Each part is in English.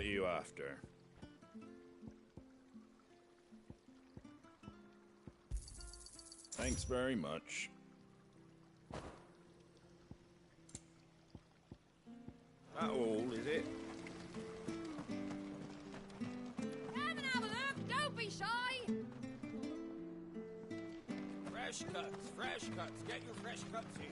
What are you after? Thanks very much. That all, is it? Come and have a look, don't be shy! Fresh cuts, fresh cuts. Get your fresh cuts here.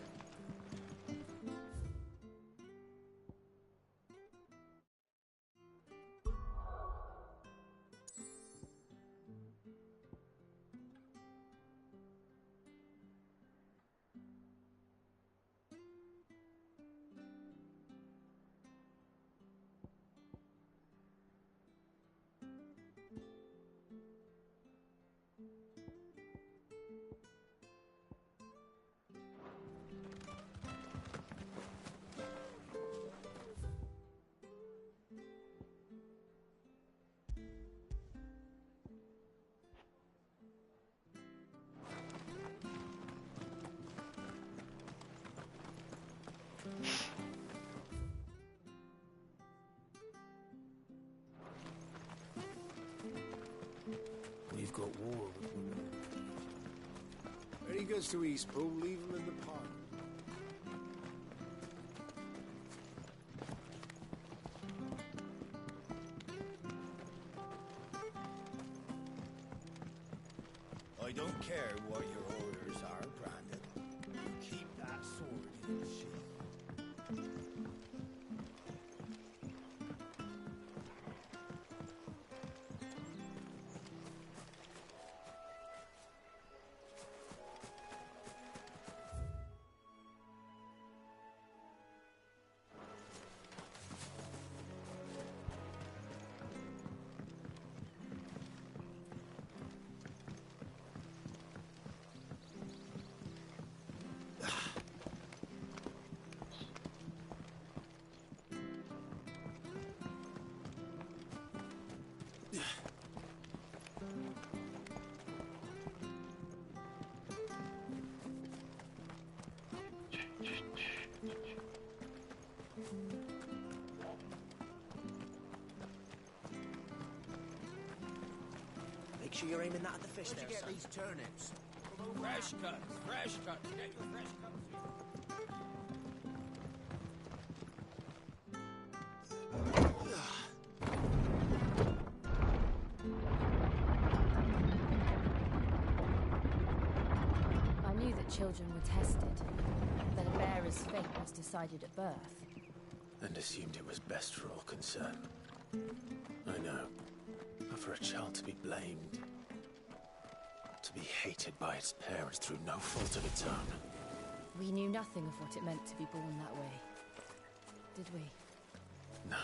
We've got war with women. When he goes to East Pool, leave him in the pond. I don't care what your orders are, Brandon. You keep that sword in the sheath. Make sure you're aiming that at the fish there, Where'd you get son. these turnips? Fresh cuts, fresh cuts. Get your fresh cuts here. I knew that children were tested, that a bearer's fate was decided at birth. And assumed it was best for all concerned. I know. But for a child to be blamed, to be hated by its parents through no fault of its own. We knew nothing of what it meant to be born that way. Did we? No.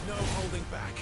No holding back.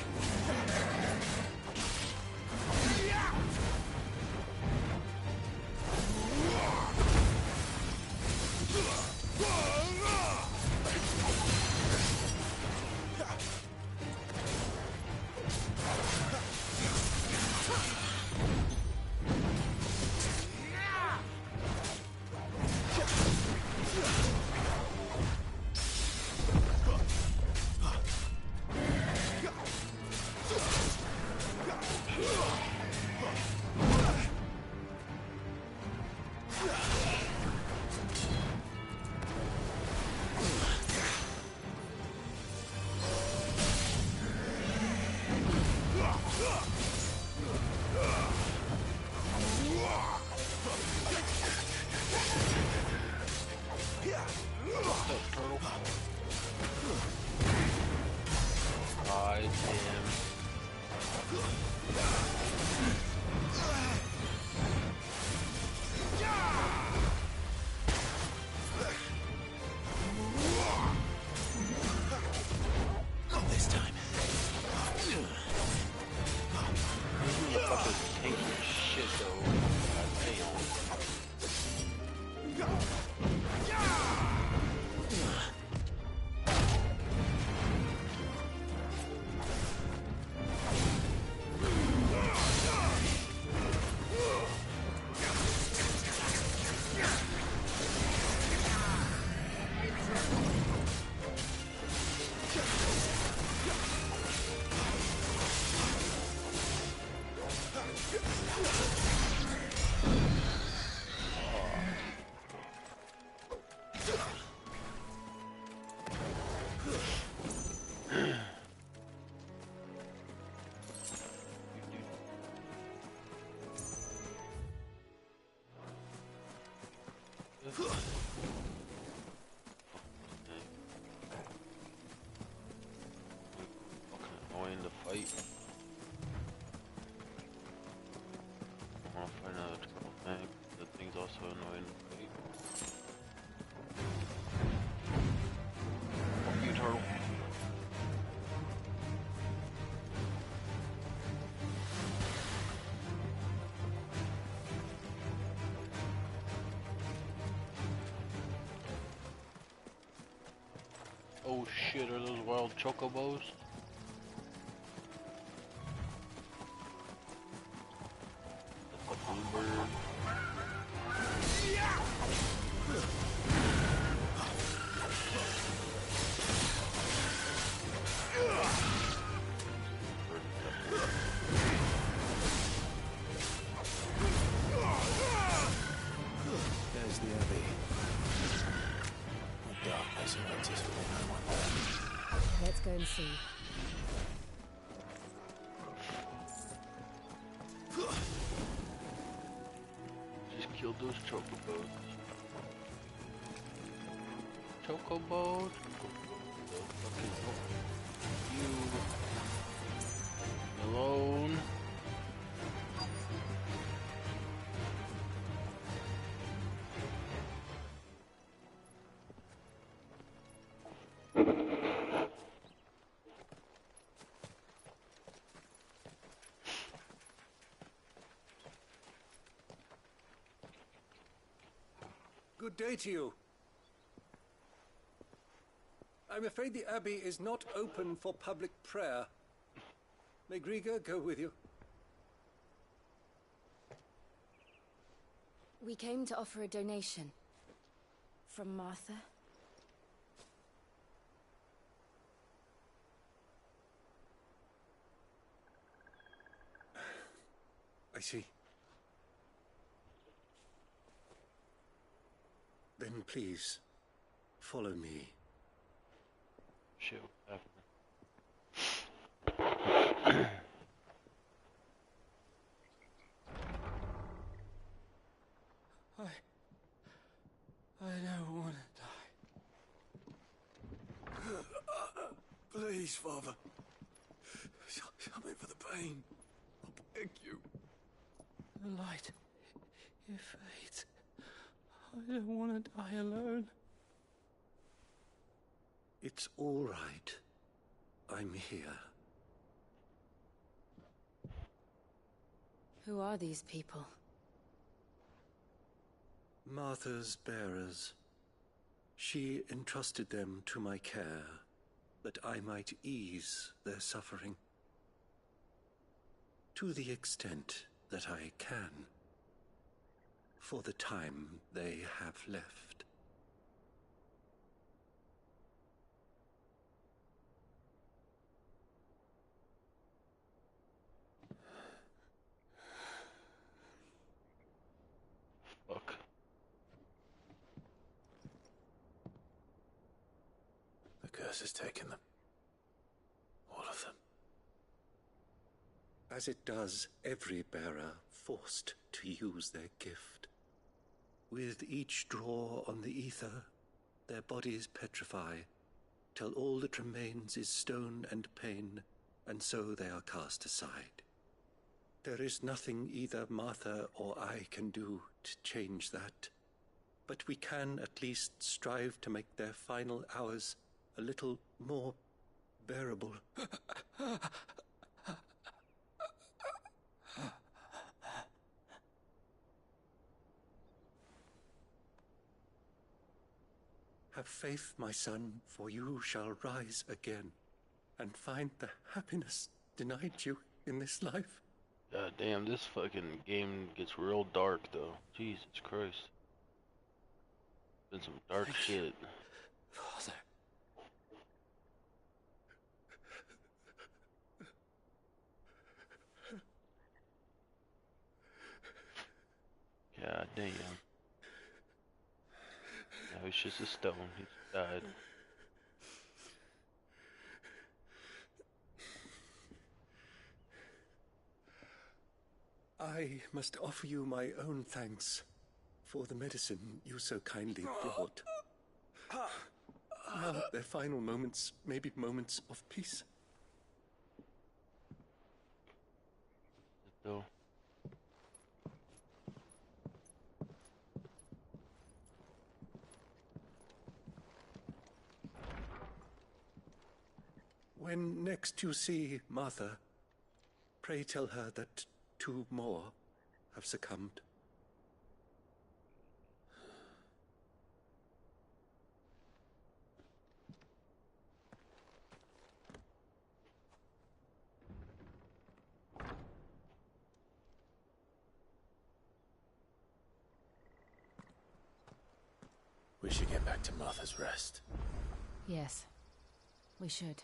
I am. Fucking annoying to fight. I wanna find another turtle thing. That thing's also annoying to fight. Fuck you, turtle. Oh shit, are those wild chocobos? That's a bluebird. There's the Abbey. The darkness awaits us all, I wonder. Let's go and see. Just killed those chocobos. Chocobo. Fucking you alone. Good day to you. I'm afraid the Abbey is not open for public prayer. May Grieger go with you? We came to offer a donation. From Martha. I see. Then please, follow me. Shit, what I don't want to die. Please, Father. Help me for the pain. I beg you. The light, it fades. I don't want to die alone. It's all right. I'm here. Who are these people? Martha's bearers. She entrusted them to my care, that I might ease their suffering. To the extent that I can. For the time they have left. fuck? The curse has taken them. All of them. As it does every bearer forced to use their gift. With each draw on the ether, their bodies petrify, till all that remains is stone and pain, and so they are cast aside. There is nothing either Martha or I can do to change that, but we can at least strive to make their final hours a little more bearable. Have faith, my son, for you shall rise again, and find the happiness denied you in this life. God damn, this fucking game gets real dark though. Jesus Christ. Been some dark shit. Father. God damn. Now he's just a stone. He's died. I must offer you my own thanks for the medicine you so kindly brought. Now their final moments may be moments of peace. So, When next you see Martha, pray tell her that 2 more have succumbed. We should get back to Martha's Rest. Yes, we should.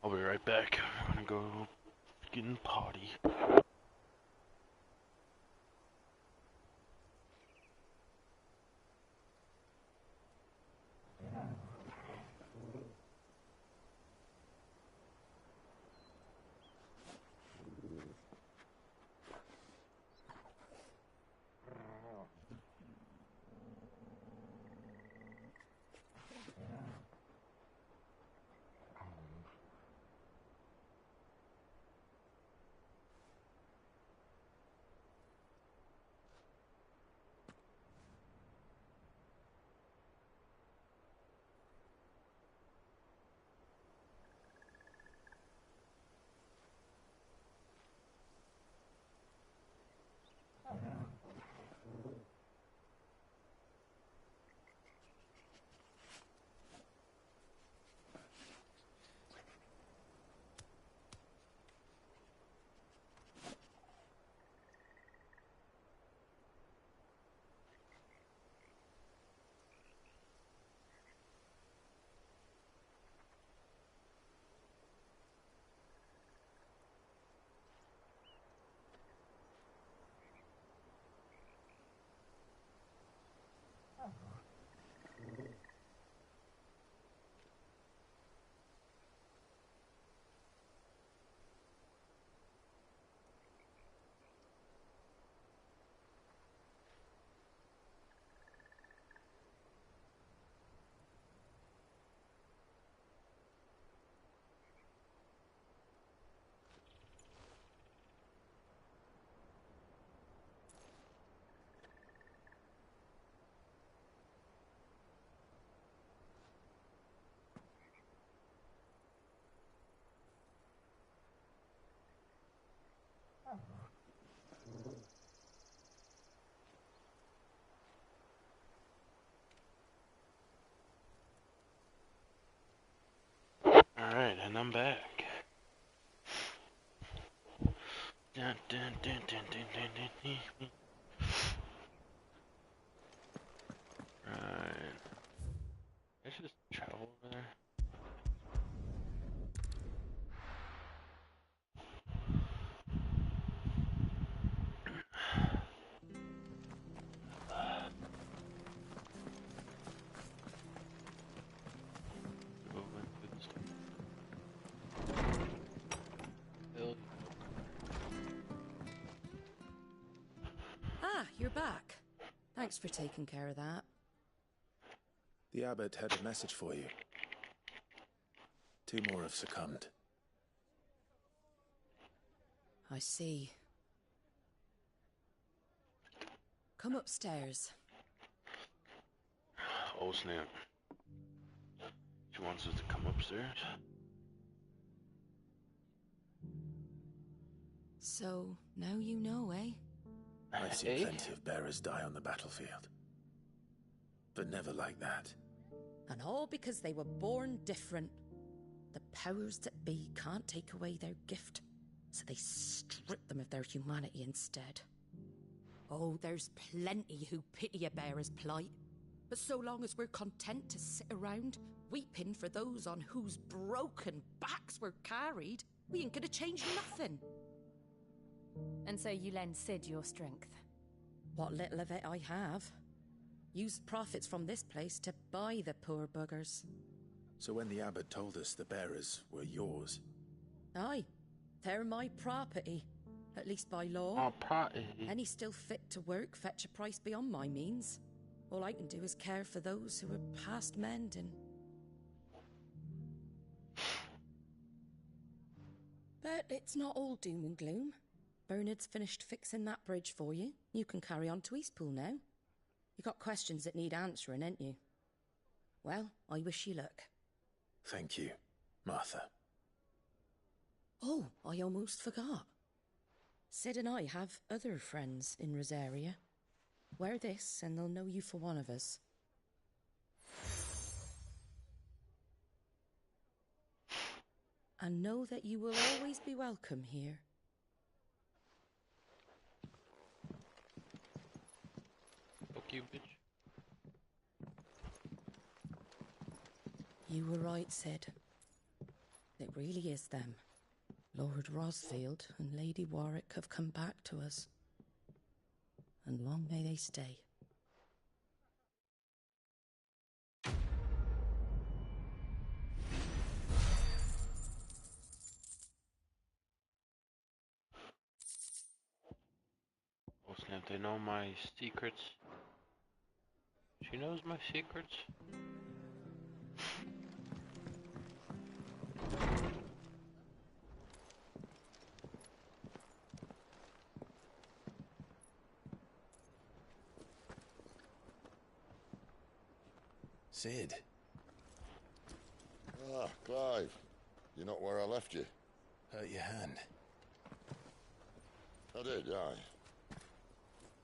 I'll be right back. I'm gonna go get in potty. Alright, and I'm back. Dun, dun, dun, dun, dun, dun, dun, dun. Right. I should just travel over there. Go into this. Ah, you're back. Thanks for taking care of that. The abbot had a message for you. 2 more have succumbed. I see. Come upstairs. Oh snap. She wants us to come upstairs. So, now you know, eh? I've seen plenty of bearers die on the battlefield. But never like that. And all because they were born different. The powers that be can't take away their gift, so they strip them of their humanity instead. Oh, there's plenty who pity a bearer's plight. But so long as we're content to sit around, weeping for those on whose broken backs we're carried, we ain't gonna change nothing. And so you lend Sid your strength. What little of it I have. Used profits from this place to buy the poor buggers. So when the abbot told us the bearers were yours... Aye, they're my property. At least by law. Oh, property. Any still fit to work fetch a price beyond my means. All I can do is care for those who are past mending. But it's not all doom and gloom. Bernard's finished fixing that bridge for you. You can carry on to Eastpool now. You got questions that need answering, ain't you? Well, I wish you luck. Thank you, Martha. Oh, I almost forgot. Sid and I have other friends in Rosaria. Wear this and they'll know you for one of us. And know that you will always be welcome here. Fuck you, bitch. You were right, Sid. It really is them. Lord Rosfield and Lady Warwick have come back to us. And long may they stay. Oh snap, they know my secrets. She knows my secrets. Sid. Ah, Clive. You're not where I left you. Hurt your hand. I did, aye.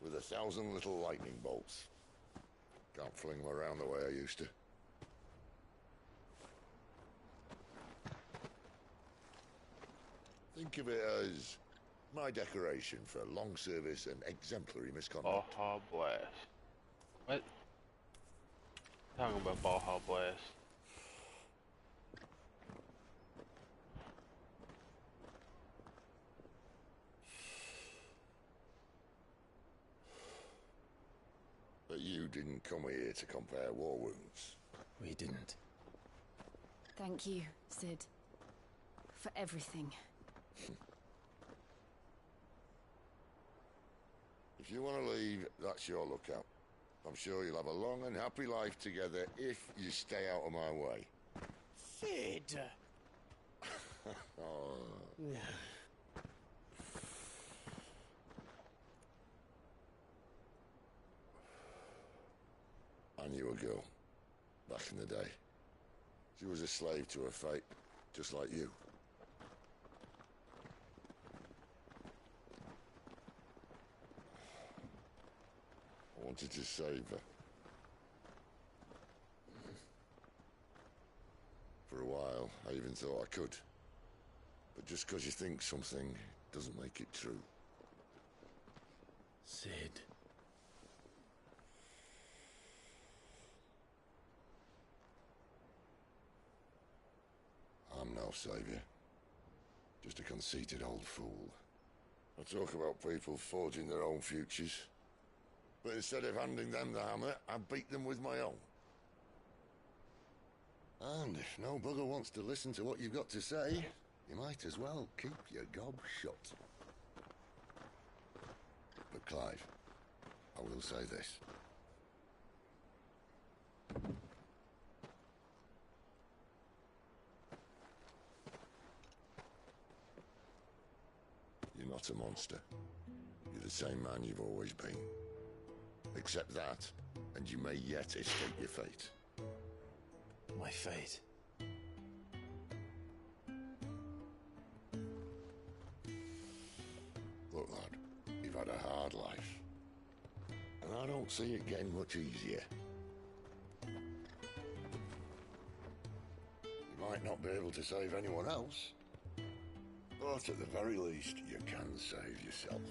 With 1,000 little lightning bolts. Can't fling them around the way I used to. Think of it as my decoration for long service and exemplary misconduct. Baja Blast. What? Talking about Baja Blast. But you didn't come here to compare war wounds. We didn't. Thank you, Sid. For everything. If you want to leave, that's your lookout. I'm sure you'll have a long and happy life together if you stay out of my way. Sid! Oh. I knew a girl, back in the day. She was a slave to her fate, just like you. I wanted to save her. For a while, I even thought I could. But just because you think something doesn't make it true. Sid. I'm no savior. Just a conceited old fool. I talk about people forging their own futures. But instead of handing them the hammer, I beat them with my own. And if no bugger wants to listen to what you've got to say, you might as well keep your gob shut. But Clive, I will say this. You're not a monster. You're the same man you've always been. Accept that, and you may yet escape your fate. My fate. Look, lad, you've had a hard life. And I don't see it getting much easier. You might not be able to save anyone else, but at the very least, you can save yourself.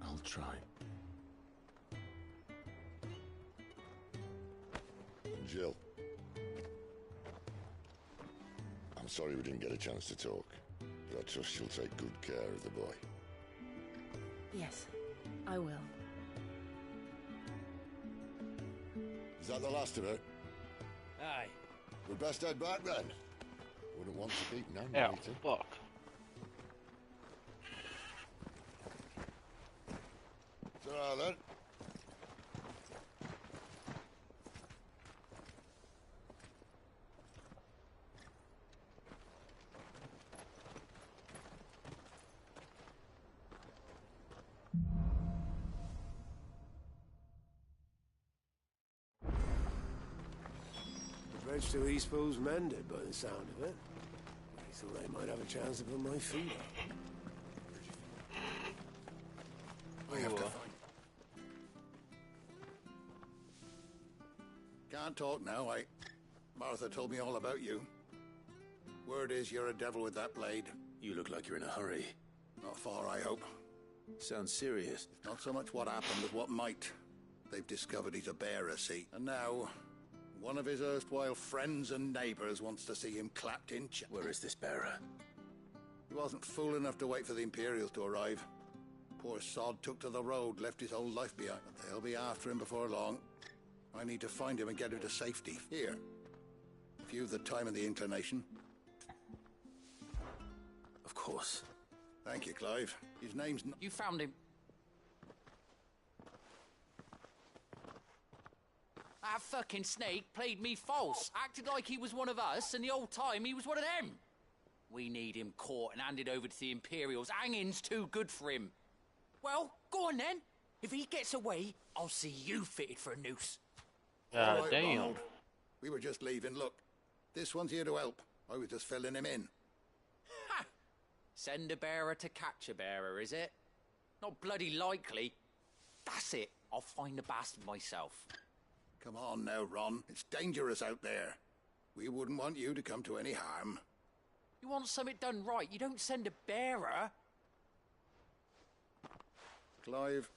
I'll try. Jill. I'm sorry we didn't get a chance to talk. But I trust you'll take good care of the boy. Yes, I will. Is that the last of her? Aye. We'd best head back then. Wouldn't want to keep Nan Yeah, waiting. fuck. Ta-ra then. The bridge to Eastpool's mended by the sound of it. I thought I might have a chance to put my feet up. I have to find... Can't talk now, Martha told me all about you. Word is you're a devil with that blade. You look like you're in a hurry. Not far, I hope. Sounds serious. Not so much what happened as what might. They've discovered he's a bearer, see? And now, one of his erstwhile friends and neighbours wants to see him clapped in Where is this bearer? He wasn't fool enough to wait for the Imperials to arrive. Poor sod took to the road, left his whole life behind. But they'll be after him before long. I need to find him and get him to safety. Here. If you've the time and the inclination. Of course. Thank you, Clive. His name's... You found him. That fucking snake played me false. Acted like he was one of us, and the whole time he was one of them. We need him caught and handed over to the Imperials. Hanging's too good for him. Well, go on then. If he gets away, I'll see you fitted for a noose. God All right, damn. Ronald. We were just leaving. Look, this one's here to help. I was just filling him in. Ha! Send a bearer to catch a bearer, is it? Not bloody likely. That's it. I'll find the bastard myself. Come on now, Ron. It's dangerous out there. We wouldn't want you to come to any harm. You want something done right, you don't send a bearer. Clive,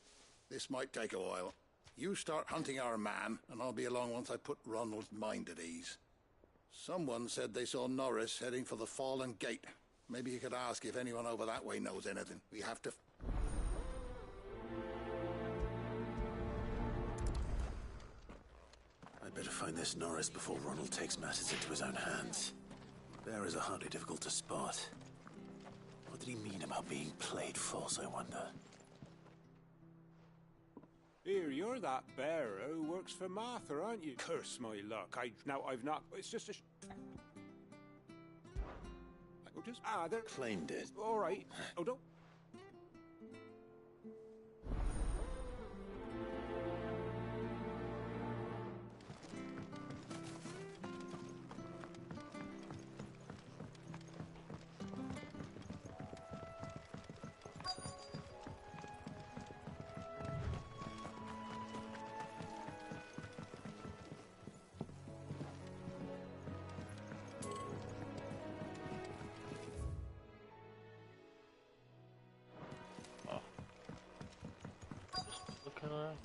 this might take a while. You start hunting our man, and I'll be along once I put Ronald's mind at ease. Someone said they saw Norris heading for the Fallen Gate. Maybe you could ask if anyone over that way knows anything. We have to... I'd better find this Norris before Ronald takes matters into his own hands. Bearers are hardly difficult to spot. What did he mean about being played false, I wonder? Here, you're that bearer who works for Martha, aren't you? Curse my luck. I've not... It's just a... they're... Claimed it. All right. Oh, don't... Looking around.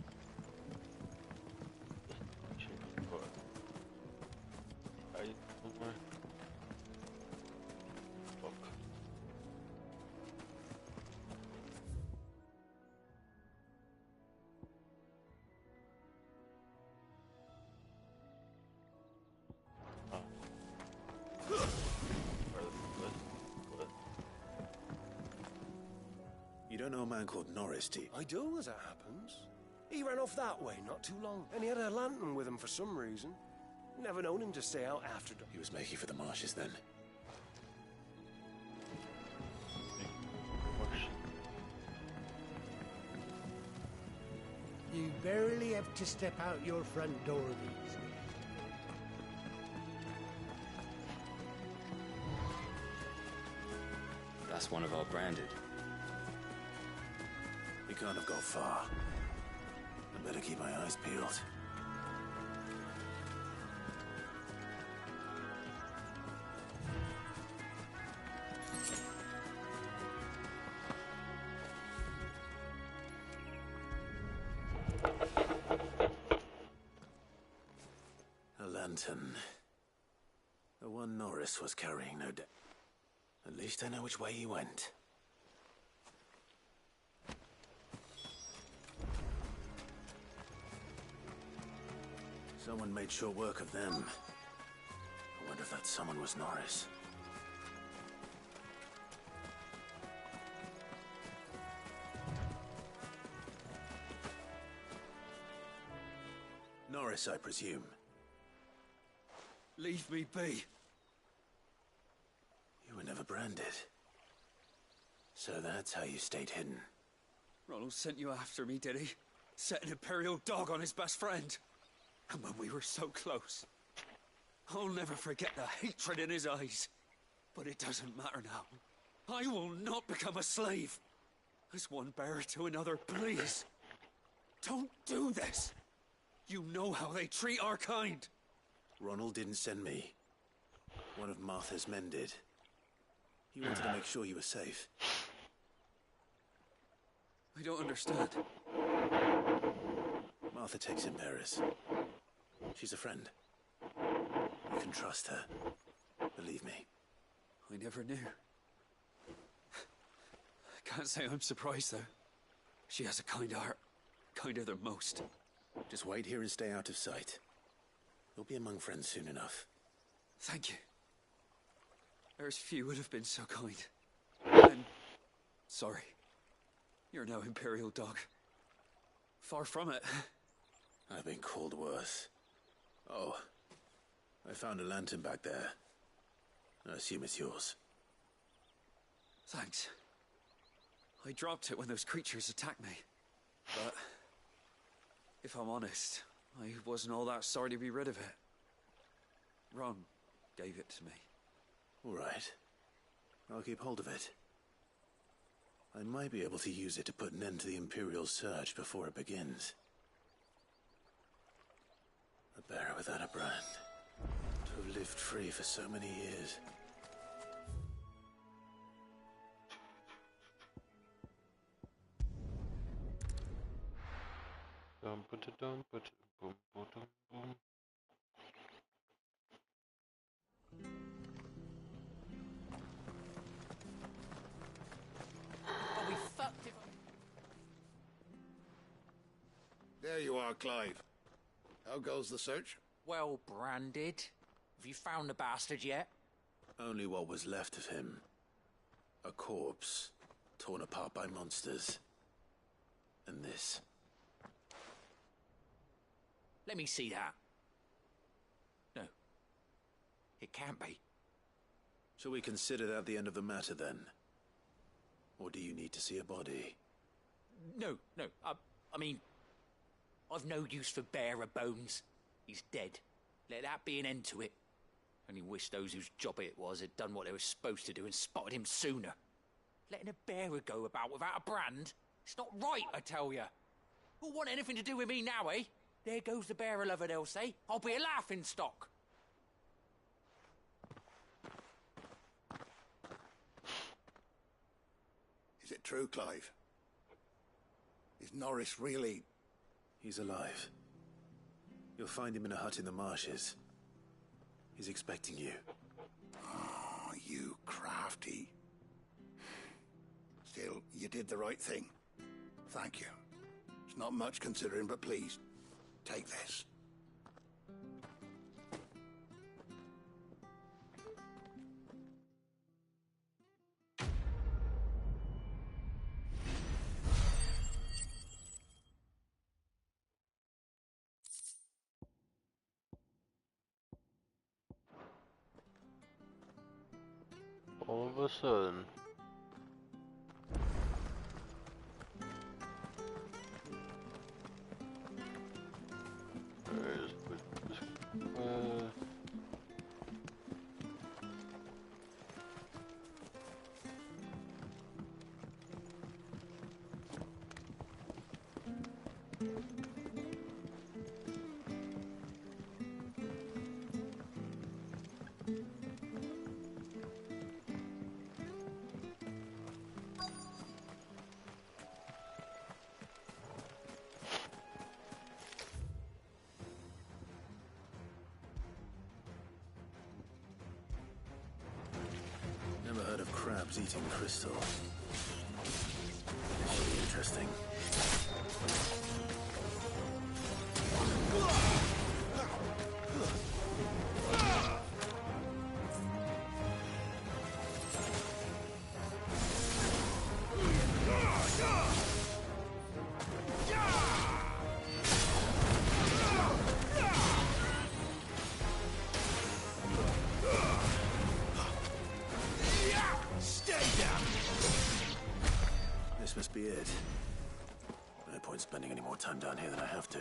Fuck. You don't know a man called Norris, do you? I do, as it happens. He ran off that way not too long, and he had a lantern with him for some reason. Never known him to stay out after dark. He was making for the marshes then. You barely have to step out your front door these days. That's one of our branded. He can't have gone far. I better keep my eyes peeled. A lantern. The one Norris was carrying, no doubt. At least I know which way he went. Someone made short work of them. I wonder if that someone was Norris. Norris, I presume. Leave me be. You were never branded. So that's how you stayed hidden. Ronald sent you after me, did he? Set an Imperial dog on his best friend. And when we were so close. I'll never forget the hatred in his eyes. But it doesn't matter now. I will not become a slave. As one bearer to another, please. Don't do this. You know how they treat our kind. Ronald didn't send me. One of Martha's men did. He wanted to make sure you were safe. I don't understand. Martha takes in bearers. She's a friend. You can trust her. Believe me. I never knew. I can't say I'm surprised, though. She has a kind heart. Kinder than most. Just wait here and stay out of sight. You'll be among friends soon enough. Thank you. There's few would have been so kind. And sorry. You're no Imperial dog. Far from it. I've been called worse. Oh, I found a lantern back there. I assume it's yours. Thanks. I dropped it when those creatures attacked me. But if I'm honest, I wasn't all that sorry to be rid of it. Ron gave it to me. All right. I'll keep hold of it. I might be able to use it to put an end to the Imperial surge before it begins. A bearer without a brand. To have lived free for so many years. Are we fucked if... There you are, Clive. How goes the search? Well branded. Have you found the bastard yet? Only what was left of him. A corpse, torn apart by monsters. And this. Let me see that. No. It can't be. Shall we consider that the end of the matter, then? Or do you need to see a body? No. I mean, I've no use for bearer bones. He's dead. Let that be an end to it. Only wish those whose job it was had done what they were supposed to do and spotted him sooner. Letting a bearer go about without a brand? It's not right, I tell you. Who'll want anything to do with me now, eh? There goes the bearer lover, they'll say. I'll be a laughing stock. Is it true, Clive? Is Norris really... He's alive. You'll find him in a hut in the marshes. He's expecting you. Oh, you crafty. Still, you did the right thing. Thank you. It's not much considering, but please, take this. All of a sudden. crabs eating crystal. This should be interesting. This must be it. No point spending any more time down here than I have to.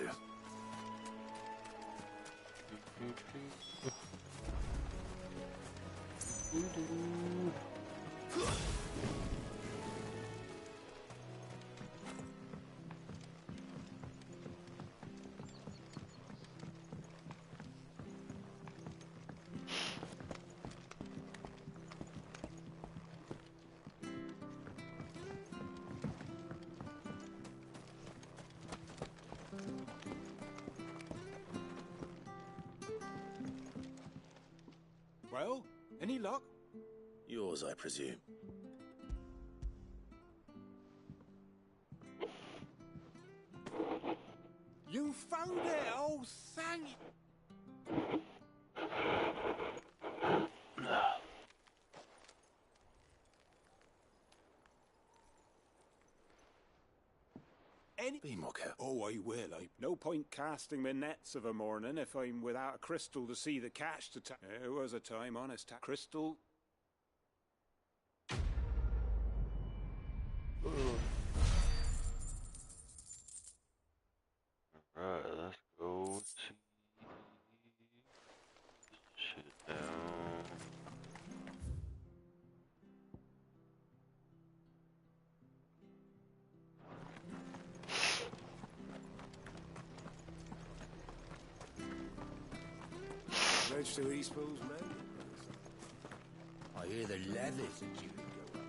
Well, any luck? Yours, I presume. You found it! Oh, thank Any... Be more careful. Oh, I will. No point casting my nets of a morning if I'm without a crystal to see the catch to There was a time, honest. Crystal... Alright, let's go see shit down. Bridge to East Pool's Road. I hear the leathers are due to go up.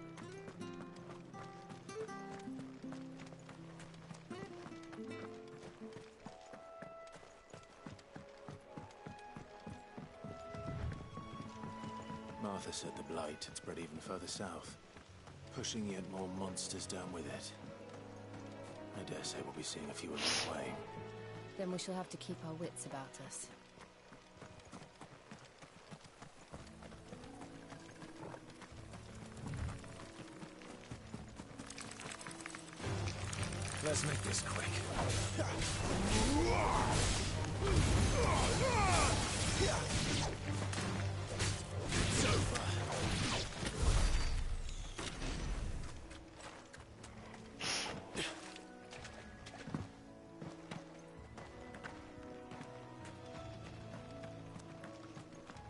Martha said the blight had spread even further south, pushing yet more monsters down with it. I dare say we'll be seeing a few along the way. Then we shall have to keep our wits about us. Let's make this quick. It's over.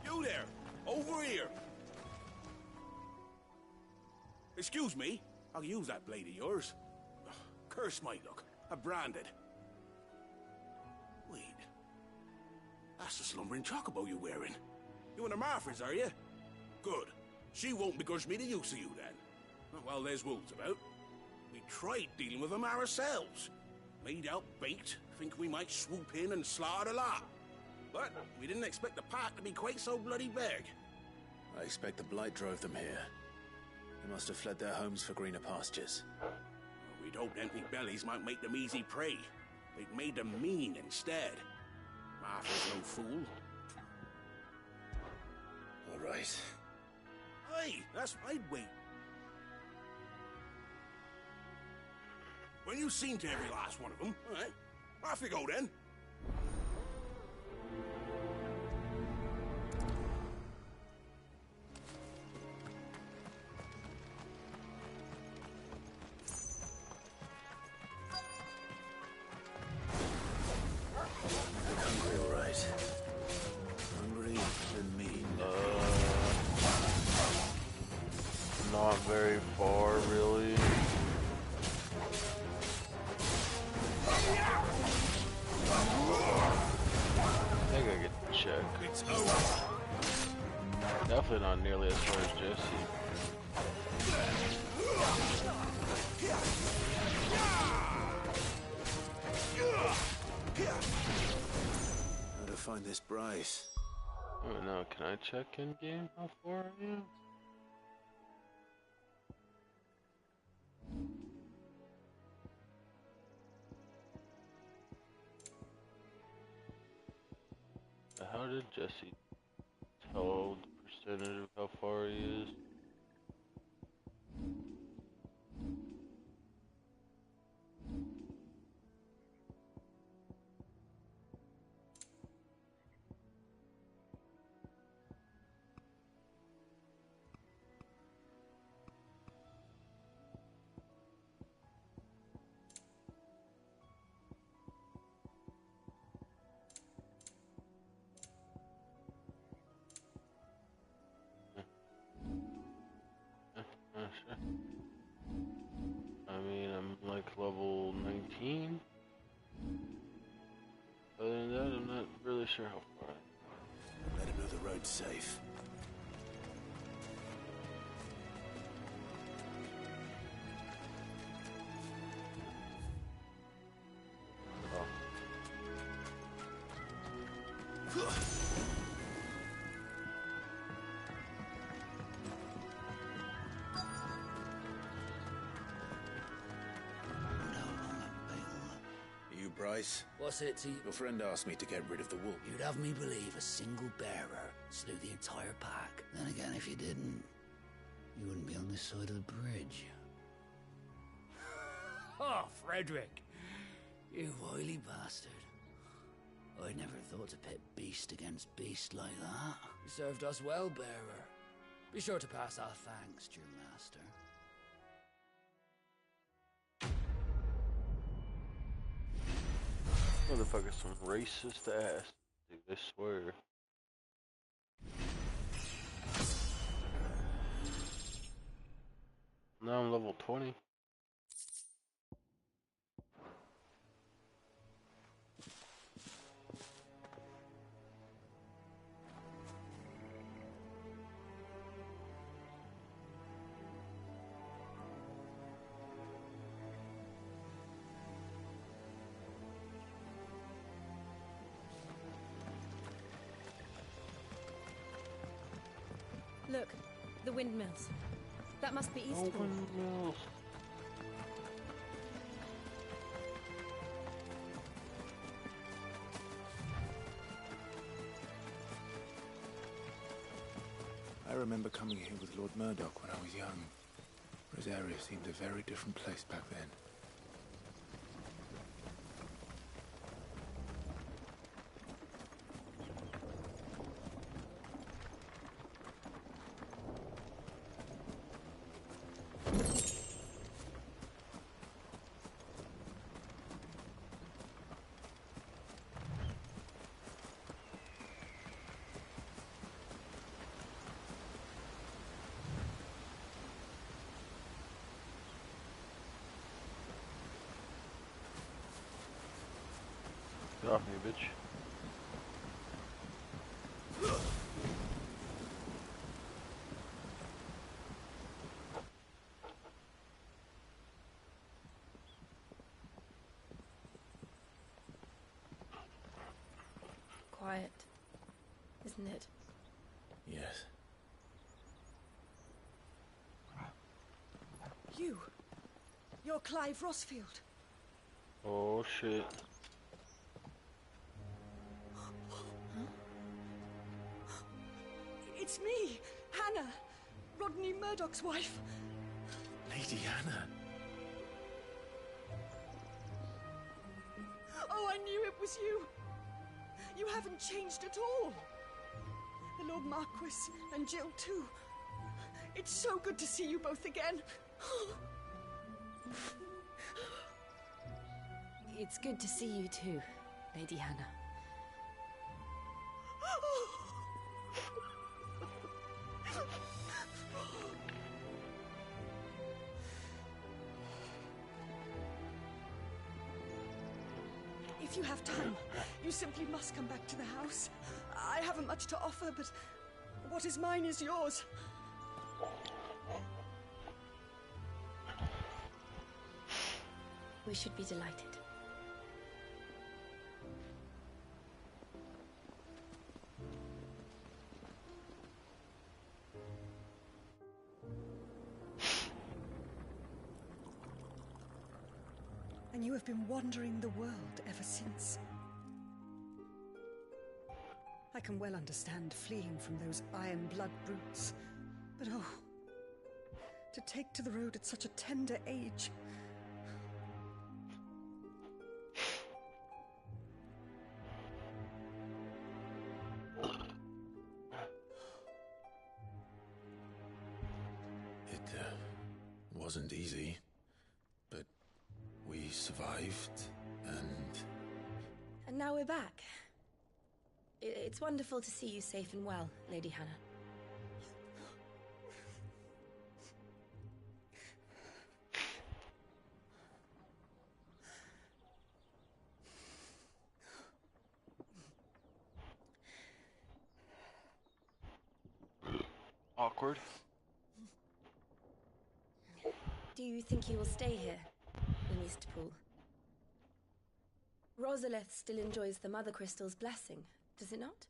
You there! Over here! Excuse me. I'll use that blade of yours. Curse my luck. I'm branded. Wait. That's the slumbering chocobo you're wearing. You and the Marfors, are you? Good. She won't begrudge me the use of you, then. Well, there's wolves about. We tried dealing with them ourselves. Made out baked, think we might swoop in and slaughter the lot. But we didn't expect the pack to be quite so bloody big. I expect the blight drove them here. They must have fled their homes for greener pastures. We'd hoped empty bellies might make them easy prey. They'd made them mean instead. Martha's no fool. All right. Hey, that's right, wait. When you've seen to every last one of them, all right, off you go then. Hungry, all right. Hungry and mean. Not very far, really. I think I get to check. It's over. Definitely not nearly as far as Jesse. How to find this Bryce? Oh no, can I check in game how far I am? How did Jesse tell the percentage of how far he is? I mean, I'm like level 19. Other than that, I'm not really sure how far. Let him know the road's safe. You, Bryce? What's it to you? Your friend asked me to get rid of the wolf. You'd have me believe a single bearer slew the entire pack. Then again, if you didn't, you wouldn't be on this side of the bridge. Oh, Frederick! You wily bastard. I'd never thought to pit beast against beast like that. You served us well, bearer. Be sure to pass our thanks to your master. Motherfucker's some racist ass, dude, I swear. Now I'm level 20. Look, the windmills. That must be Oh, Eastbourne. windmills. I remember coming here with Lord Murdoch when I was young. Rosaria seemed a very different place back then. Get off me, bitch. Quiet, isn't it? Yes. You're Clive Rossfield. Oh shit. It's me, Hannah, Rodney Murdoch's wife. Lady Hannah. Oh, I knew it was you. You haven't changed at all. The Lord Marquis and Jill too. It's so good to see you both again. It's good to see you too, Lady Hannah. If you have time, you simply must come back to the house. I haven't much to offer, but what is mine is yours. We should be delighted. And you have been wandering the world ever since. I can well understand fleeing from those iron blood brutes. But oh, to take to the road at such a tender age. It wasn't easy, but we survived, and... And now we're back. It's wonderful to see you safe and well, Lady Hannah. Awkward. Do you think you will stay here, in Eastpool? Rosalith still enjoys the Mother Crystal's blessing, does it not?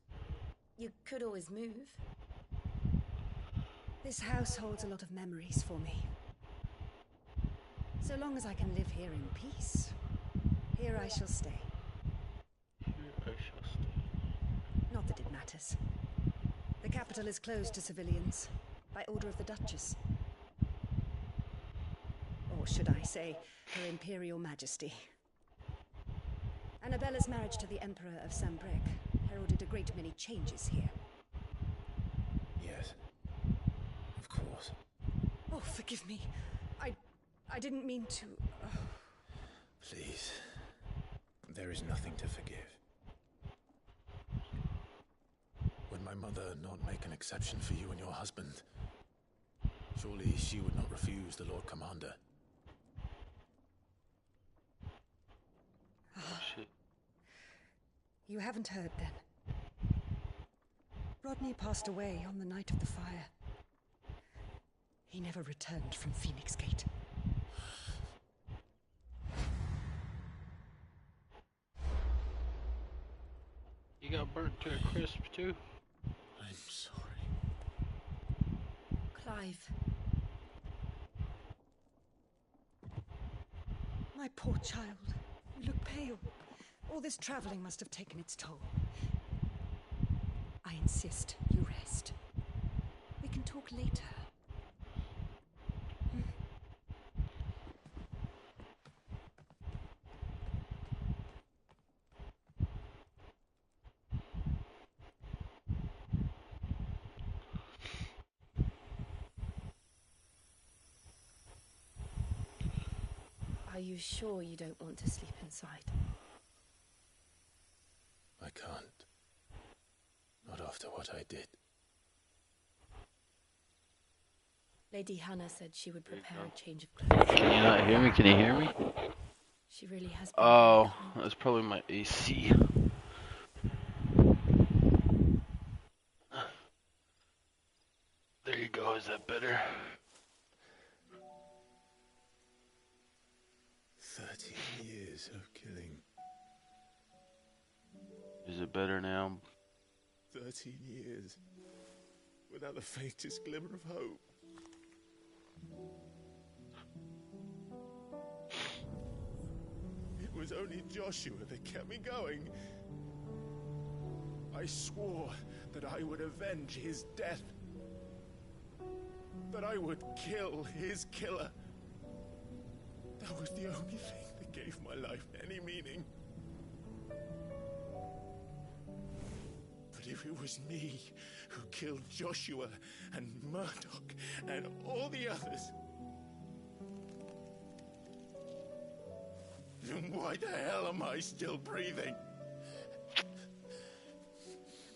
You could always move. This house holds a lot of memories for me. So long as I can live here in peace, here I shall stay. Here I shall stay. Not that it matters. The capital is closed to civilians, by order of the Duchess. Or should I say, Her Imperial Majesty. Annabella's marriage to the Emperor of Sambrec heralded a great many changes here. Yes, of course. Oh, forgive me. I didn't mean to... Please, there is nothing to forgive. Would my mother not make an exception for you and your husband? Surely she would not refuse the Lord Commander. Oh, shit. You haven't heard, then. Rodney passed away on the night of the fire. He never returned from Phoenix Gate. You got burnt to a crisp, too? I'm sorry. Clive. My poor child. You look pale. All this traveling must have taken its toll. I insist you rest. We can talk later. Are you sure you don't want to sleep inside? I can't. Not after what I did. Lady Hannah said she would prepare a change of clothes. Can you not hear me? Can you hear me? She really has been. Oh, that's probably my AC. There you go, is that better? 13 years of killing. Is it better now? 13 years. Without the faintest glimmer of hope. It was only Joshua that kept me going. I swore that I would avenge his death. That I would kill his killer. That was the only thing that gave my life any meaning. But if it was me who killed Joshua and Murdoch and all the others, then why the hell am I still breathing?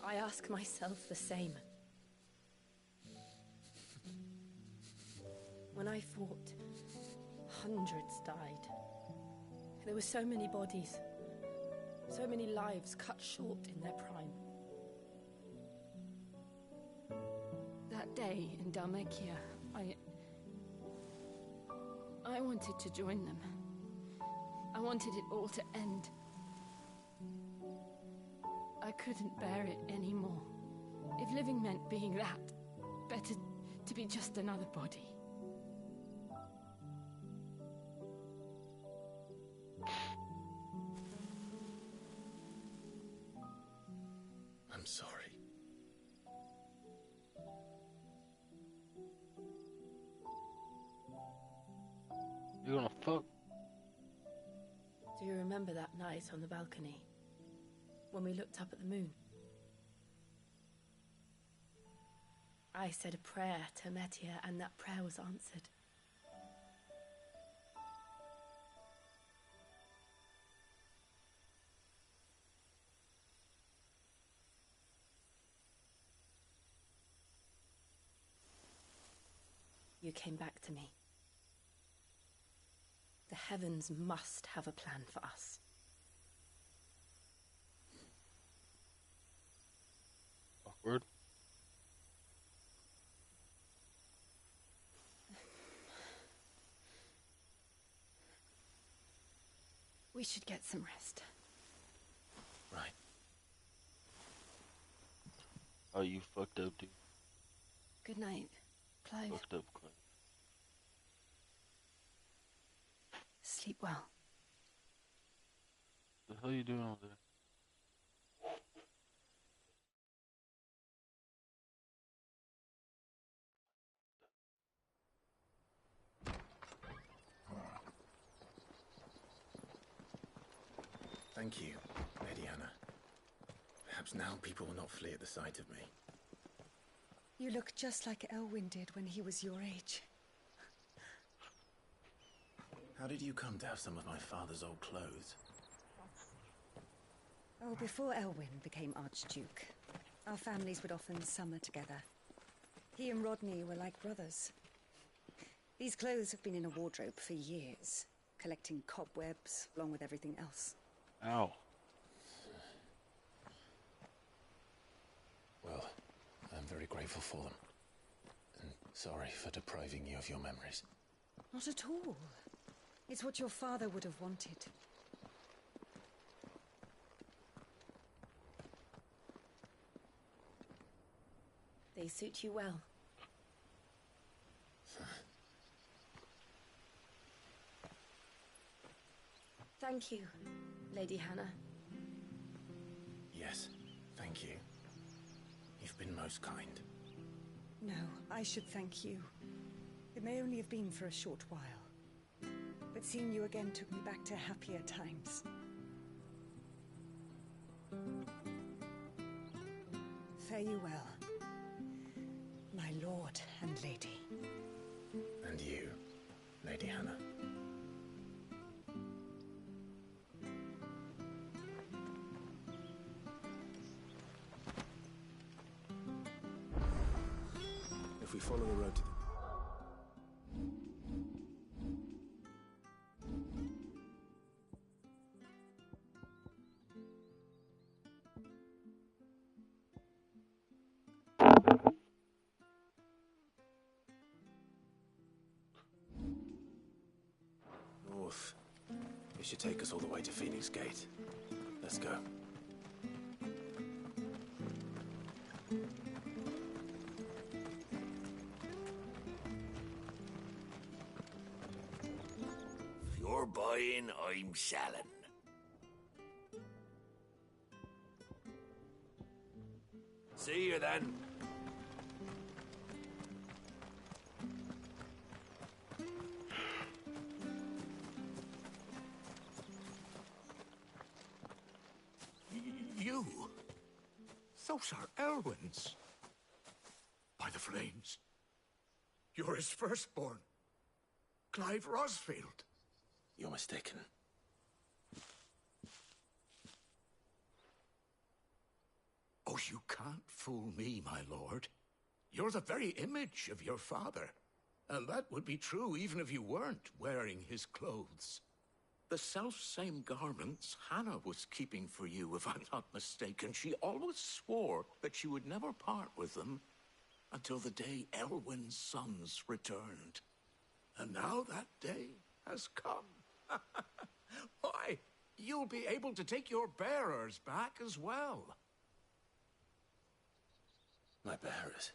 I ask myself the same. When I fought, hundreds died. There were so many bodies, so many lives cut short in their prime. That day in Dalmekia, I wanted to join them. I wanted it all to end. I couldn't bear it anymore. If living meant being that, better to be just another body. I'm sorry. You gonna fuck? Do you remember that night on the balcony? When we looked up at the moon? I said a prayer to Metia, and that prayer was answered. You came back to me. The heavens must have a plan for us. Awkward. We should get some rest. Right. Oh, you fucked up, dude. Good night, Clive. Fucked up, Clive. Sleep well. The hell you doing over there? Thank you, Lady Anna. Perhaps now people will not flee at the sight of me. You look just like Elwyn did when he was your age. How did you come to have some of my father's old clothes? Oh, before Elwyn became Archduke, our families would often summer together. He and Rodney were like brothers. These clothes have been in a wardrobe for years, collecting cobwebs along with everything else. Ow. Well, I'm very grateful for them. And sorry for depriving you of your memories. Not at all. It's what your father would have wanted. They suit you well. Thank you, Lady Hannah. Yes, thank you. You've been most kind. No, I should thank you. It may only have been for a short while, but seeing you again took me back to happier times. Fare you well, my lord and lady. And you, Lady Hannah. If we follow the road to the... North. It should take us all the way to Phoenix Gate. Let's go. If you're buying, I'm selling. See you then. You? Those are Elwyn's. By the flames. You're his firstborn. Clive Rosfield. You're mistaken. Oh, you can't fool me, my lord. You're the very image of your father. And that would be true even if you weren't wearing his clothes. The self-same garments Hannah was keeping for you, if I'm not mistaken. She always swore that she would never part with them until the day Elwyn's sons returned. And now that day has come. Why, you'll be able to take your bearers back as well. My bearers.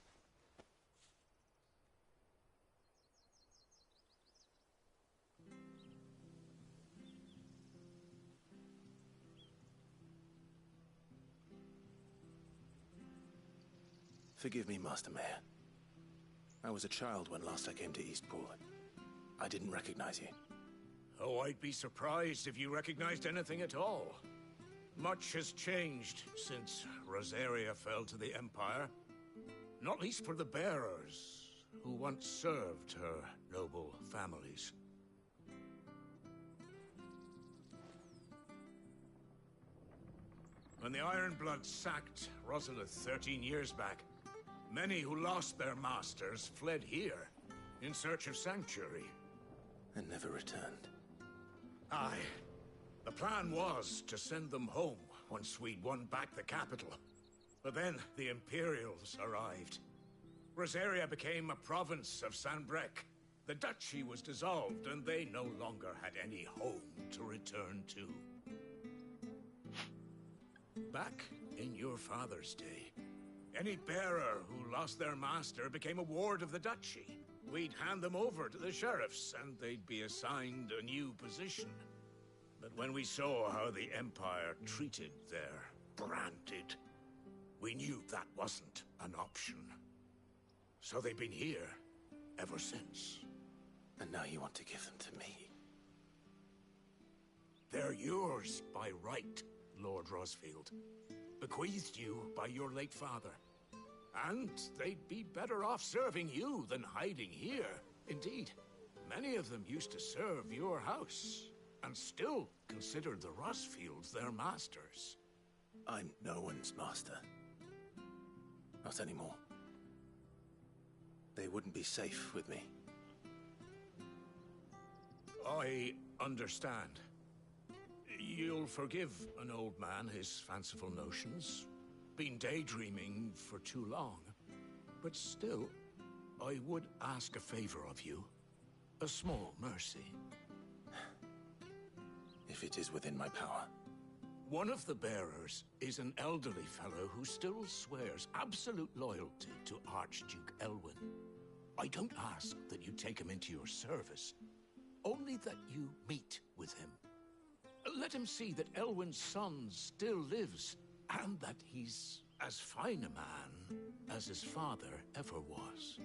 Forgive me, Master Mayor. I was a child when last I came to Eastpool. I didn't recognize you. Oh, I'd be surprised if you recognized anything at all. Much has changed since Rosaria fell to the Empire. Not least for the bearers, who once served her noble families. When the Ironbloods sacked Rosalith 13 years back, many who lost their masters fled here in search of sanctuary. And never returned. Aye. The plan was to send them home once we'd won back the capital. But then the Imperials arrived. Rosaria became a province of Sanbreque. The duchy was dissolved, and they no longer had any home to return to. Back in your father's day, any bearer who lost their master became a ward of the duchy. We'd hand them over to the sheriffs, and they'd be assigned a new position. But when we saw how the Empire treated their branded, we knew that wasn't an option. So they've been here ever since. And now you want to give them to me? They're yours by right, Lord Rosfield. Bequeathed you by your late father. And they'd be better off serving you than hiding here. Indeed, many of them used to serve your house, and still considered the Rosfields their masters. I'm no one's master. Not anymore. They wouldn't be safe with me. I understand. You'll forgive an old man his fanciful notions. Been daydreaming for too long. But still, I would ask a favor of you. A small mercy. If it is within my power. One of the bearers is an elderly fellow who still swears absolute loyalty to Archduke Elwyn. I don't ask that you take him into your service, only that you meet with him. Let him see that Elwyn's son still lives, and that he's as fine a man as his father ever was.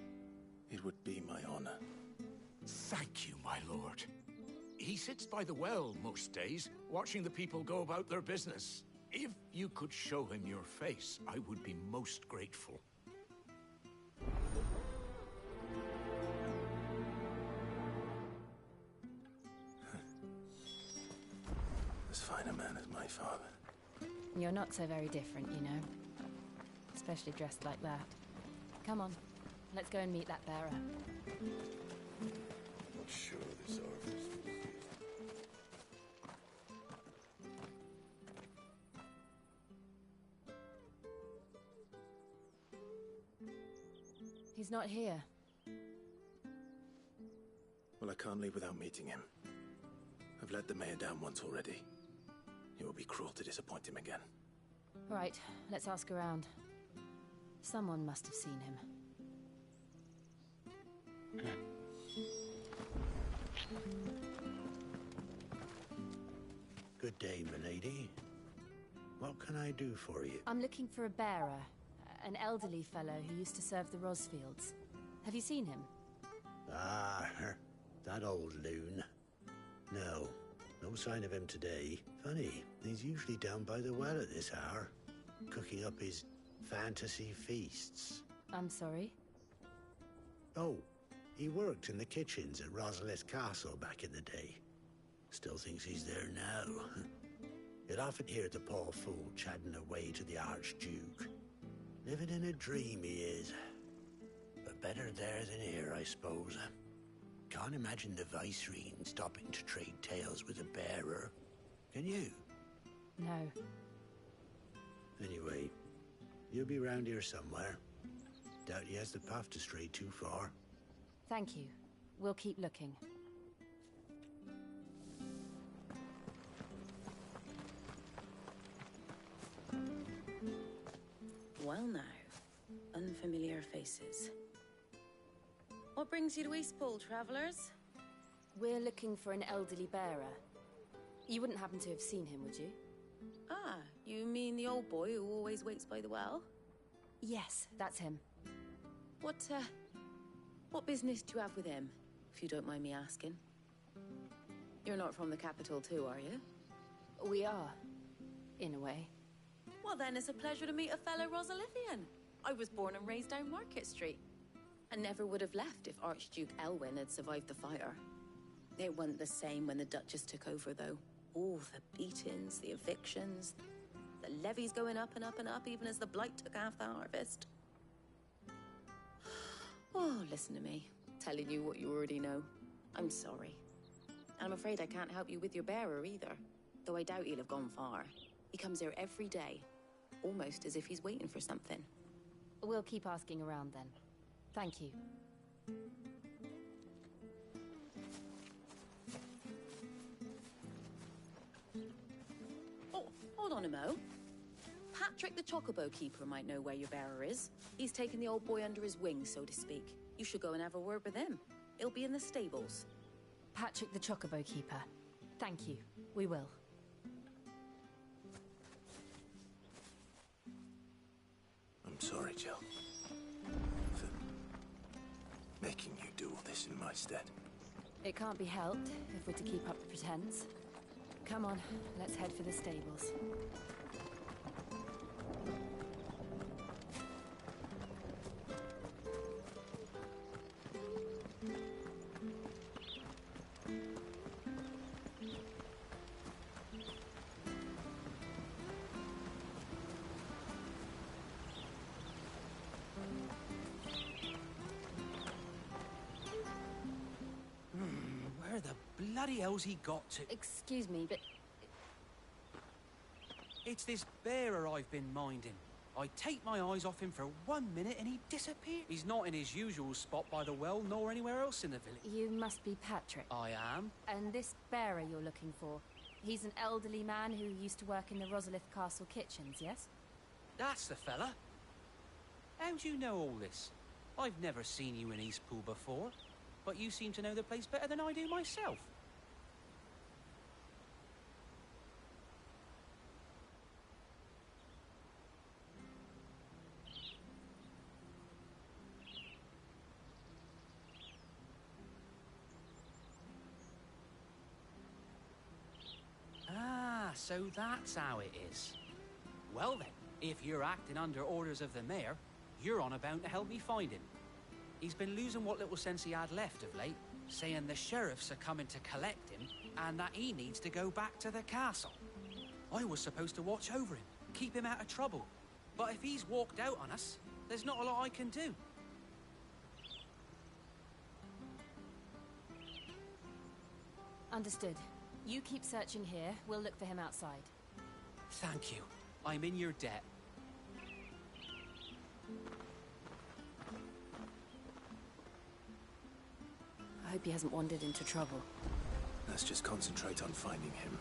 It would be my honor. Thank you, my lord. He sits by the well most days, watching the people go about their business. If you could show him your face, I would be most grateful. As fine a man as my father. You're not so very different, you know. Especially dressed like that. Come on, let's go and meet that bearer. Not sure this orifice. He's not here. Well, I can't leave without meeting him. I've let the mayor down once already. It would be cruel to disappoint him again. Right, let's ask around. Someone must have seen him. Good day, milady. What can I do for you? I'm looking for a bearer. An elderly fellow who used to serve the Rosfields. Have you seen him? Ah, that old loon. No, no sign of him today. Funny, he's usually down by the well at this hour, cooking up his fantasy feasts. I'm sorry? Oh, he worked in the kitchens at Rosalith Castle back in the day. Still thinks he's there now. You'd often hear the poor fool chatting away to the Archduke. Living in a dream he is. But better there than here, I suppose. Can't imagine the Vicereine stopping to trade tales with a bearer. Can you? No. Anyway, he'll be round here somewhere. Doubt he has the path to stray too far. Thank you. We'll keep looking. Well now, unfamiliar faces. What brings you to Eastpool, travellers? We're looking for an elderly bearer. You wouldn't happen to have seen him, would you? Ah, you mean the old boy who always waits by the well? Yes, that's him. What business do you have with him, if you don't mind me asking? You're not from the capital too, are you? We are, in a way. Well, then it's a pleasure to meet a fellow Rosalithian. I was born and raised down Market Street. I never would have left if Archduke Elwyn had survived the fire. It wasn't the same when the Duchess took over, though. All the beatings, the evictions, the levies going up and up and up, even as the blight took half the harvest. Oh, listen to me, telling you what you already know. I'm sorry. I'm afraid I can't help you with your bearer either, though I doubt he'll have gone far. He comes here every day, almost as if he's waiting for something. We'll keep asking around then. Thank you. Oh, hold on a mo. Patrick the Chocobo Keeper might know where your bearer is. He's taken the old boy under his wing, so to speak. You should go and have a word with him. He'll be in the stables. Patrick the Chocobo Keeper. Thank you. We will. I'm sorry, Jill. For making you do all this in my stead. It can't be helped if we're to keep up the pretense. Come on, let's head for the stables. Where the bloody hell's he got to? Excuse me, but... It's this bearer I've been minding. I take my eyes off him for 1 minute and he disappears. He's not in his usual spot by the well, nor anywhere else in the village. You must be Patrick. I am. And this bearer you're looking for, he's an elderly man who used to work in the Rosalith Castle kitchens, yes? That's the fella. How do you know all this? I've never seen you in Eastpool before, but you seem to know the place better than I do myself. Ah, so that's how it is. Well then, if you're acting under orders of the mayor, you're on about to help me find him. He's been losing what little sense he had left of late, saying the sheriffs are coming to collect him and that he needs to go back to the castle. I was supposed to watch over him, keep him out of trouble. But if he's walked out on us, there's not a lot I can do. Understood. You keep searching here, we'll look for him outside. Thank you. I'm in your debt. I hope he hasn't wandered into trouble. Let's just concentrate on finding him.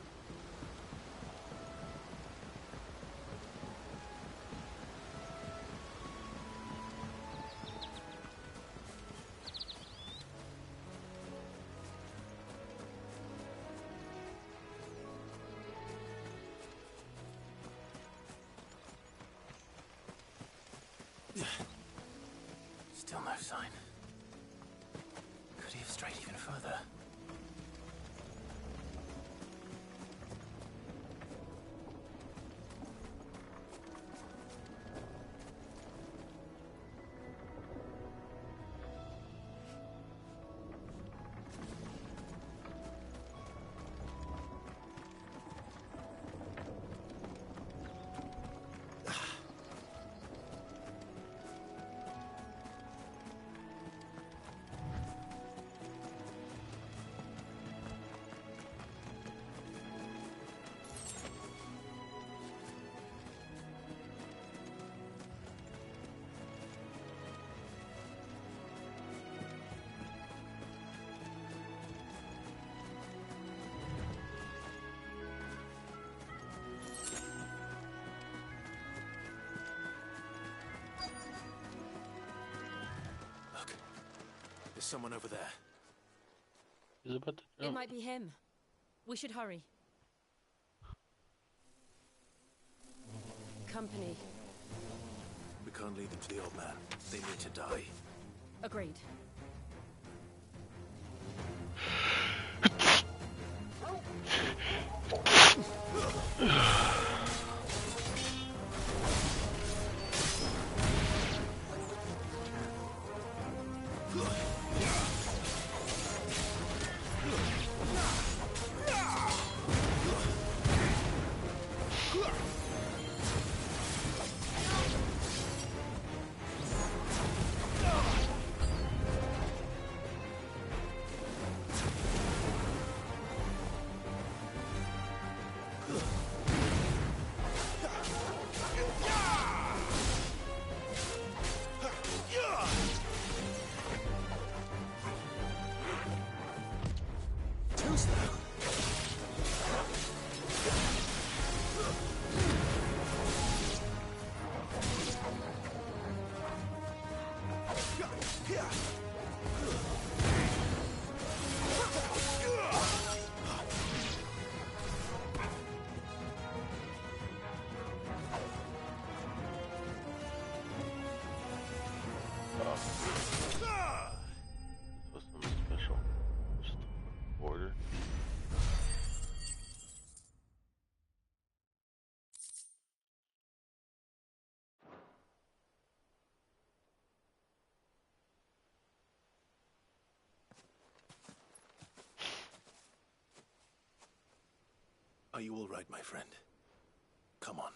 Still no sign. Could he have strayed even further? There's someone over there. He's about to It jump. might be him. We should hurry. Company. We can't lead them to the old man. They need to die. Agreed. Too slow. Was something special? Just order. Are you all right, my friend? Come on.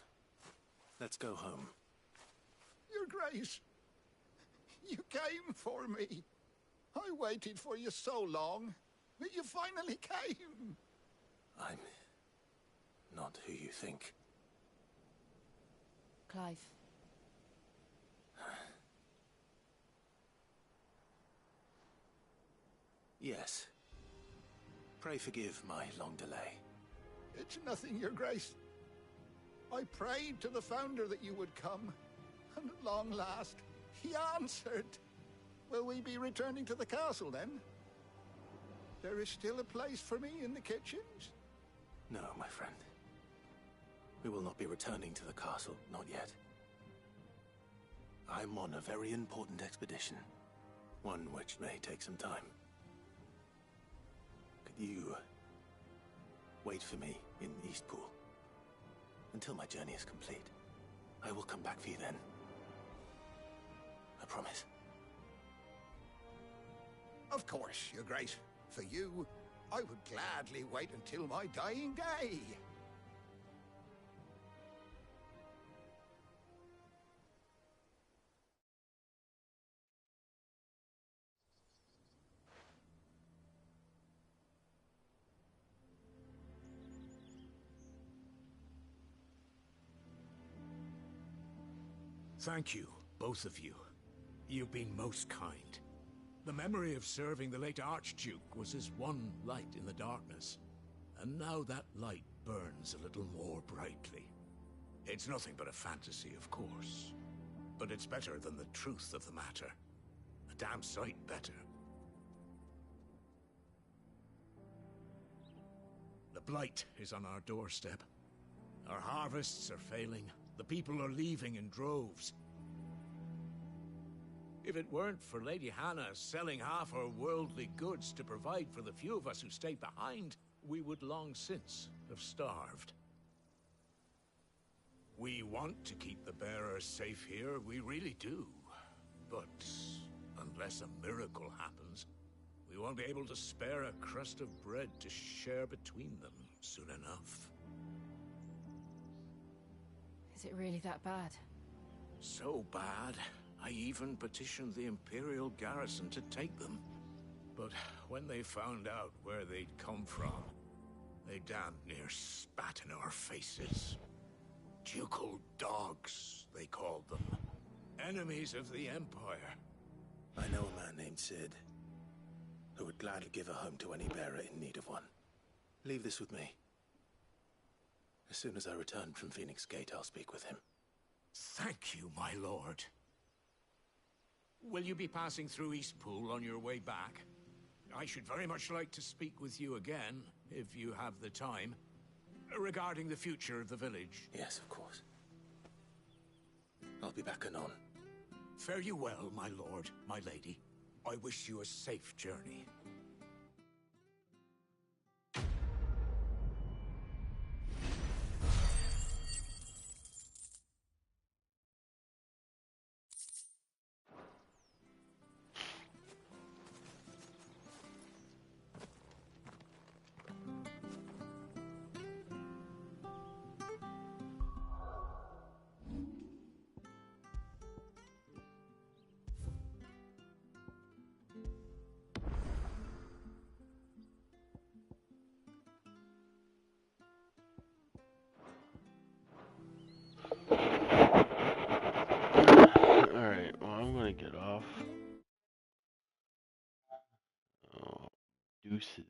Let's go home. Your Grace, you came for me. I waited for you so long, but you finally came. I'm not who you think. Clive. Yes. Pray forgive my long delay. It's nothing, Your Grace. I prayed to the Founder that you would come, and at long last, he answered. Will we be returning to the castle, then? There is still a place for me in the kitchens? No, my friend. We will not be returning to the castle, not yet. I'm on a very important expedition, one which may take some time. Could you wait for me in Eastpool until my journey is complete? I will come back for you then. I promise. Of course, Your Grace. For you, I would gladly wait until my dying day. Thank you, both of you. You've been most kind. The memory of serving the late Archduke was as one light in the darkness, and now that light burns a little more brightly. It's nothing but a fantasy, of course, but it's better than the truth of the matter. A damn sight better. The blight is on our doorstep. Our harvests are failing. The people are leaving in droves. If it weren't for Lady Hannah selling half her worldly goods to provide for the few of us who stayed behind, we would long since have starved. We want to keep the bearers safe here, we really do. But unless a miracle happens, we won't be able to spare a crust of bread to share between them soon enough. Is it really that bad? So bad, I even petitioned the Imperial garrison to take them. But when they found out where they'd come from, they damn near spat in our faces. Ducal dogs, they called them. Enemies of the Empire. I know a man named Sid, who would gladly give a home to any bearer in need of one. Leave this with me. As soon as I return from Phoenix Gate, I'll speak with him. Thank you, my lord. Will you be passing through Eastpool on your way back? I should very much like to speak with you again, if you have the time, regarding the future of the village. Yes, of course. I'll be back anon. Fare you well, my lord, my lady. I wish you a safe journey. off. Deuces.